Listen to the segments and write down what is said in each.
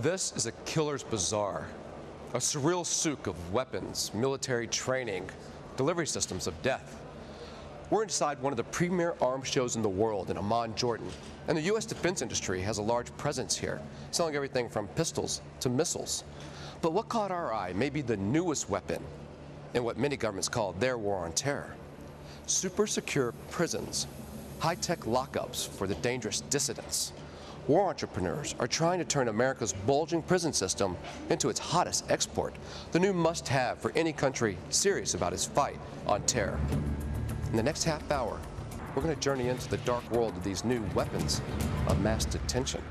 This is a killer's bazaar, a surreal souk of weapons, military training, delivery systems of death. We're inside one of the premier arms shows in the world in Amman, Jordan, and the U.S. defense industry has a large presence here, selling everything from pistols to missiles. But what caught our eye may be the newest weapon in what many governments call their war on terror. Super secure prisons, high-tech lockups for the dangerous dissidents. War entrepreneurs are trying to turn America's bulging prison system into its hottest export, the new must-have for any country serious about its fight on terror. In the next half hour, we're going to journey into the dark world of these new weapons of mass detention.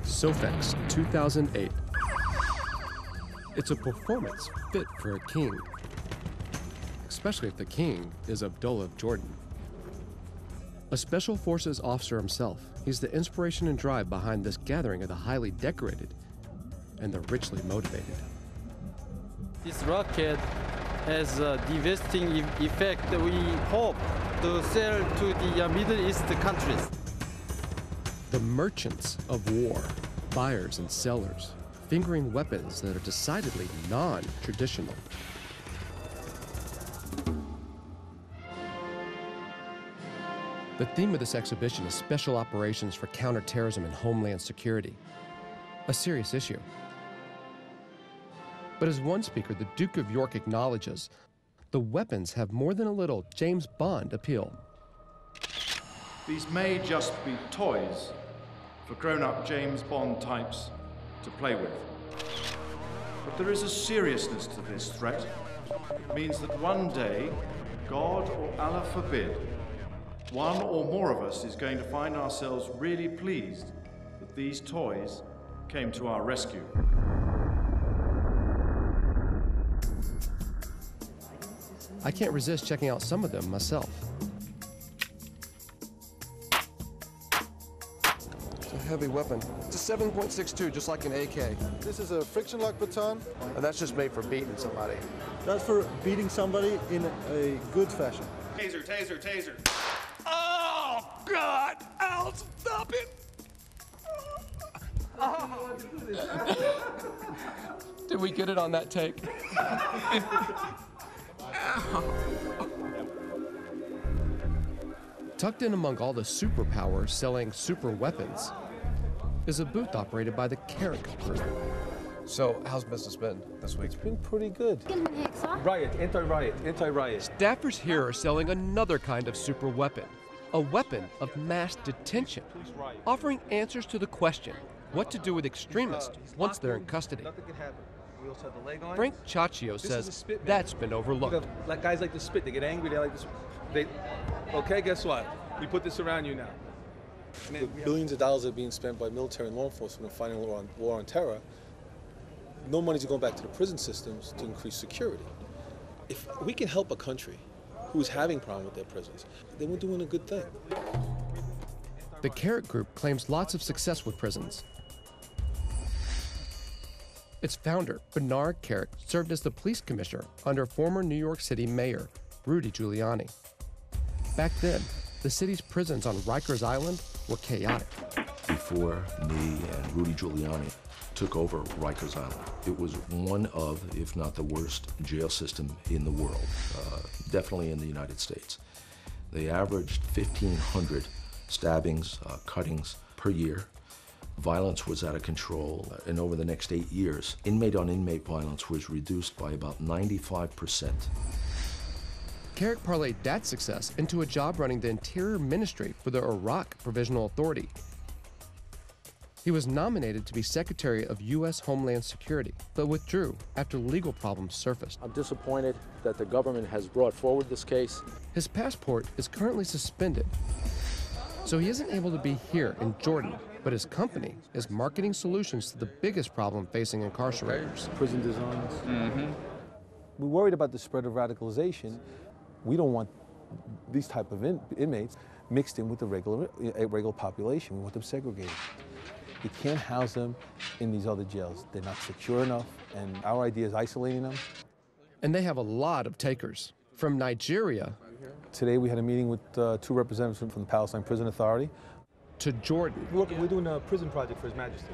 Sofex 2008. It's a performance fit for a king, especially if the king is Abdullah of Jordan. A special forces officer himself, he's the inspiration and drive behind this gathering of the highly decorated and the richly motivated. This rocket has a devastating effect that we hope to sell to the Middle East countries. The merchants of war, buyers and sellers, fingering weapons that are decidedly non-traditional. The theme of this exhibition is special operations for counterterrorism and homeland security, a serious issue. But as one speaker, the Duke of York, acknowledges, the weapons have more than a little James Bond appeal. These may just be toys for grown-up James Bond types to play with. But there is a seriousness to this threat. It means that one day, God or Allah forbid, one or more of us is going to find ourselves really pleased that these toys came to our rescue. I can't resist checking out some of them myself. It's a heavy weapon. It's a 7.62, just like an AK. This is a friction lock baton. And that's just made for beating somebody. That's for beating somebody in a good fashion. Taser, taser, taser. Oh, God! Ow, stop it! Oh. Did we get it on that take? Tucked in among all the superpowers selling super weapons is a booth operated by the Carrick Group. So, how's business been this week? It's been pretty good. Riot, anti-riot, anti-riot. Staffers here are selling another kind of super weapon, a weapon of mass detention, offering answers to the question, what to do with extremists once they're in custody. Frank Ciaccio says that's been overlooked. Like guys like to spit, they get angry, they like to spit. Okay, guess what? We put this around you now. The billions of dollars are being spent by military and law enforcement in fighting war on terror. No money's going back to the prison systems to increase security. If we can help a country who's having problems with their prisons, then we're doing a good thing. The Carrick Group claims lots of success with prisons. Its founder, Bernard Carrick, served as the police commissioner under former New York City Mayor Rudy Giuliani. Back then, the city's prisons on Rikers Island were chaotic. Before me and Rudy Giuliani took over Rikers Island, it was one of, if not the worst, jail system in the world, definitely in the United States. They averaged 1,500 stabbings, cuttings per year. Violence was out of control, and over the next 8 years, inmate-on-inmate violence was reduced by about 95%. Carrick parlayed that success into a job running the Interior Ministry for the Iraq Provisional Authority. He was nominated to be Secretary of U.S. Homeland Security, but withdrew after legal problems surfaced. I'm disappointed that the government has brought forward this case. His passport is currently suspended, so he isn't able to be here in Jordan, but his company is marketing solutions to the biggest problem facing incarcerators. Prison designs. We're worried about the spread of radicalization. We don't want these type of inmates mixed in with the regular population. We want them segregated. You can't house them in these other jails. They're not secure enough, and our idea is isolating them. And they have a lot of takers, from Nigeria Today we had a meeting with two representatives from the Palestine Prison Authority. To Jordan. We're doing a prison project for His Majesty.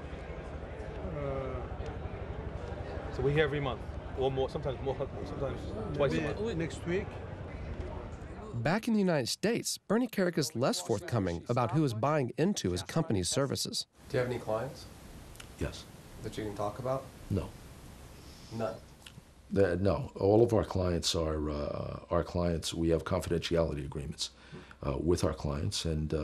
So we're here every month, or more, sometimes twice a month. Next week. Back in the United States, Bernie Kerik is less forthcoming about who is buying into his company's services. Do you have any clients Yes. that you can talk about? No. None. No. All of our clients are our clients. We have confidentiality agreements with our clients, and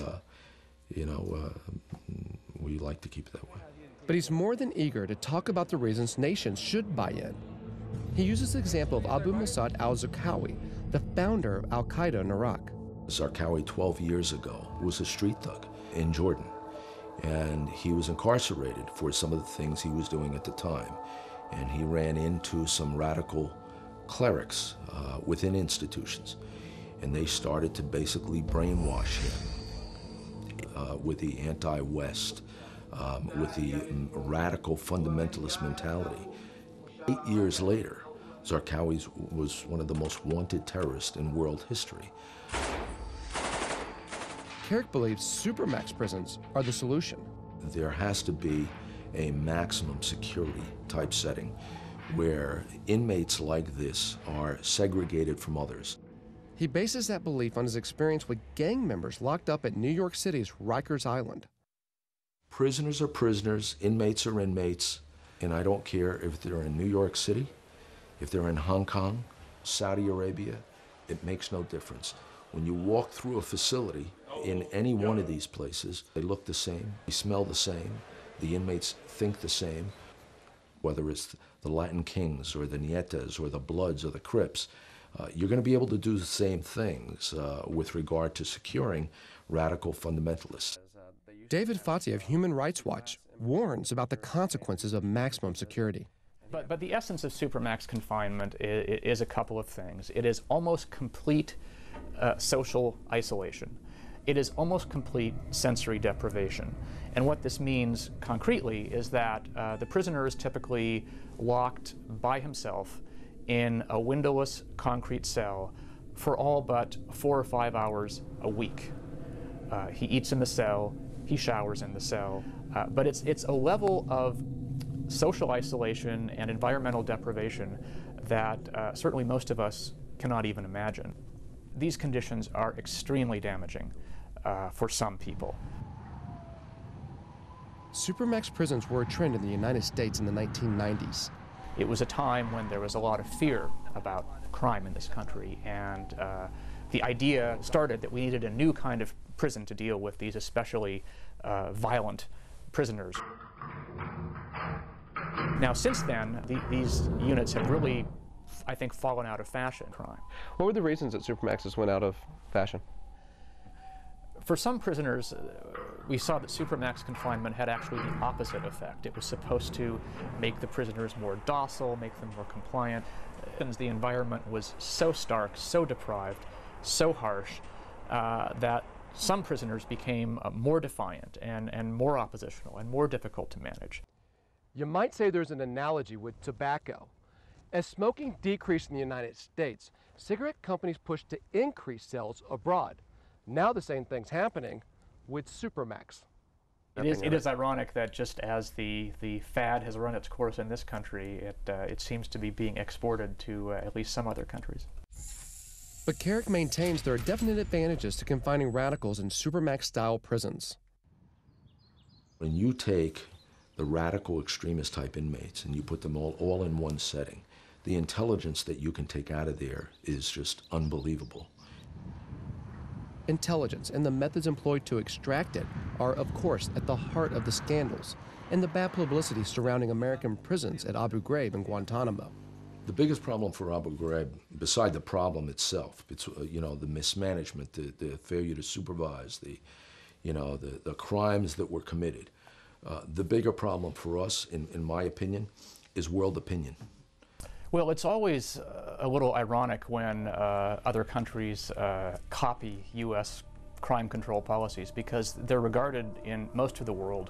we like to keep it that way. But he's more than eager to talk about the reasons nations should buy in. He uses the example of Abu Musab al-Zarqawi, the founder of al-Qaeda in Iraq. Zarqawi 12 years ago was a street thug in Jordan, and he was incarcerated for some of the things he was doing at the time. And he ran into some radical clerics within institutions, and they started to basically brainwash him with the anti-West, with the radical fundamentalist mentality. 8 years later, Zarqawi was one of the most wanted terrorists in world history. Kerik believes supermax prisons are the solution. There has to be a maximum security type setting where inmates like this are segregated from others. He bases that belief on his experience with gang members locked up at New York City's Rikers Island. Prisoners are prisoners, inmates are inmates, and I don't care if they're in New York City, if they're in Hong Kong, Saudi Arabia, it makes no difference. When you walk through a facility in any one of these places, they look the same, they smell the same, the inmates think the same, whether it's the Latin Kings or the Nietas or the Bloods or the Crips. You're going to be able to do the same things with regard to securing radical fundamentalists. David Fati of Human Rights Watch warns about the consequences of maximum security. But the essence of supermax confinement is a couple of things. It is almost complete social isolation. It is almost complete sensory deprivation. And what this means concretely is that the prisoner is typically locked by himself in a windowless concrete cell for all but 4 or 5 hours a week. He eats in the cell, he showers in the cell, but it's a level of social isolation and environmental deprivation that certainly most of us cannot even imagine. These conditions are extremely damaging for some people. Supermax prisons were a trend in the United States in the 1990s. It was a time when there was a lot of fear about crime in this country, and the idea started that we needed a new kind of prison to deal with these especially violent prisoners. Now, since then, these units have really, I think, fallen out of fashion. Crime. What were the reasons that supermaxes went out of fashion? For some prisoners, we saw that supermax confinement had actually the opposite effect. It was supposed to make the prisoners more docile, make them more compliant. And the environment was so stark, so deprived, so harsh, that some prisoners became more defiant and more oppositional and more difficult to manage. You might say there's an analogy with tobacco. As smoking decreased in the United States, cigarette companies pushed to increase sales abroad. Now the same thing's happening with supermax. It is ironic that just as the fad has run its course in this country, it seems to be being exported to at least some other countries. But Kerik maintains there are definite advantages to confining radicals in supermax-style prisons. When you take the radical extremist type inmates and you put them all in one setting, the intelligence that you can take out of there is just unbelievable. Intelligence and the methods employed to extract it are, of course, at the heart of the scandals and the bad publicity surrounding American prisons at Abu Ghraib and Guantanamo. The biggest problem for Abu Ghraib, beside the problem itself, it's the mismanagement, the failure to supervise, the crimes that were committed. The bigger problem for us, in my opinion, is world opinion. Well, it's always a little ironic when other countries copy U.S. crime control policies, because they're regarded in most of the world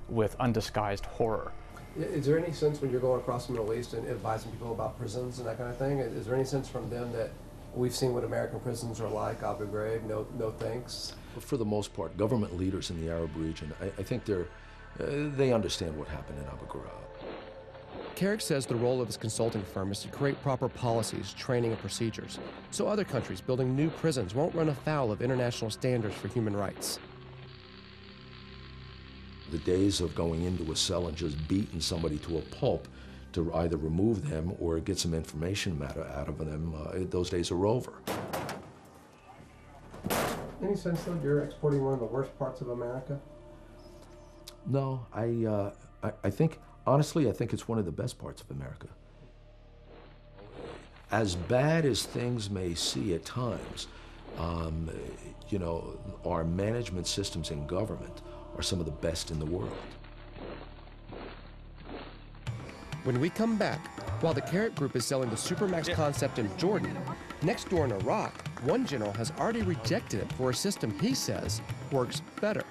with undisguised horror. Is there any sense when you're going across the Middle East and advising people about prisons and that kind of thing, is there any sense from them that We've seen what American prisons are like, Abu Ghraib, no thanks. For the most part, government leaders in the Arab region, I think they understand what happened in Abu Ghraib. Carrick says the role of his consulting firm is to create proper policies, training, and procedures, so other countries building new prisons won't run afoul of international standards for human rights. The days of going into a cell and just beating somebody to a pulp to either remove them or get some information matter out of them, those days are over. Any sense, though, you're exporting one of the worst parts of America? No, I think, honestly, I think it's one of the best parts of America. As bad as things may see at times, you know, our management systems in government are some of the best in the world. When we come back, while the Carrick Group is selling the Supermax concept in Jordan, next door in Iraq, one general has already rejected it for a system he says works better.